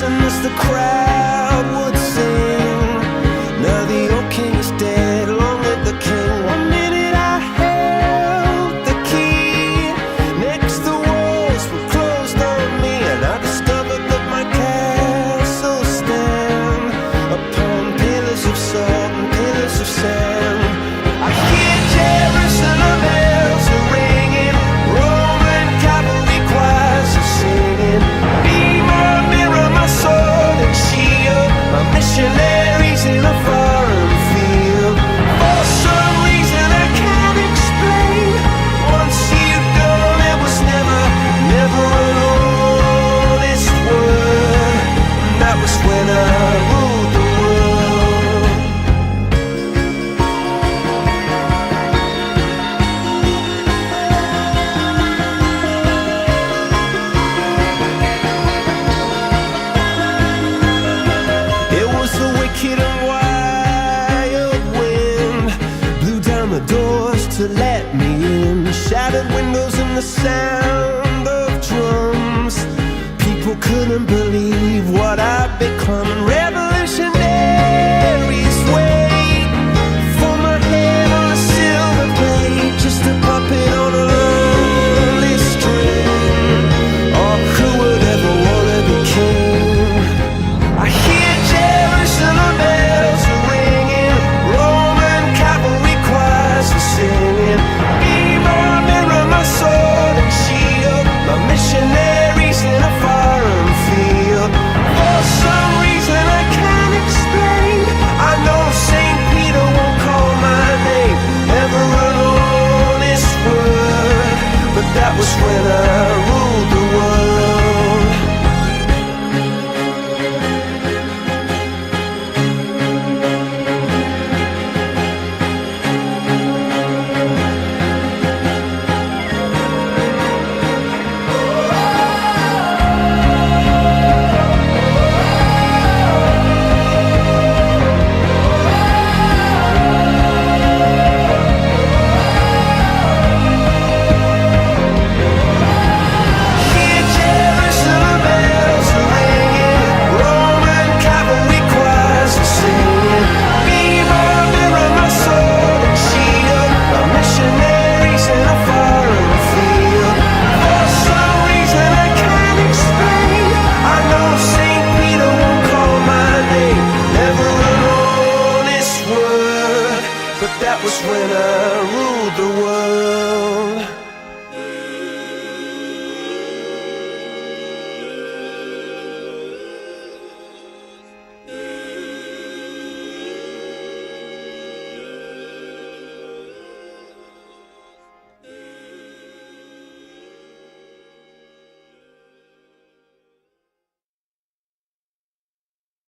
listen as the crowd would sing. Now the old king is dead, long live the king. One minute I held the key, next the walls were closed on me, and I discovered that my castle stand upon pillars of salt and pillars of sand. I hear Jerusalem bells are ringing, Roman cavalry choirs are singing. Be my mirror, my sword and shield, my missionaries in a foreign field. For some reason I can't explain, once you've gone it was never, never an honest word. And that was when I ruled the world. It was the wicked and wild wind, blew down the doors to let me in, shattered windows and the sound of drums. People couldn't believe what I'd become. Revolutionaries wait for my head on a silver plate, just a puppet on a lonely string. Oh, who would ever wanna be king? I hear Jerusalem bells are ringing, Roman cavalry choirs are singing. Be my mirror, my sword and shield, my missionaries in a foreign field. For some reason I can't explain, I know St. Peter won't call my name, never an honest word. But that was when I ruled the world. Hear Jerusalem bells are ringing, Roman cavalry choirs are singing. Be my mirror, my sword and shield, my missionaries in a foreign field. For some reason I can't explain, I know St. Peter won't call my name, never an honest word. But that was when I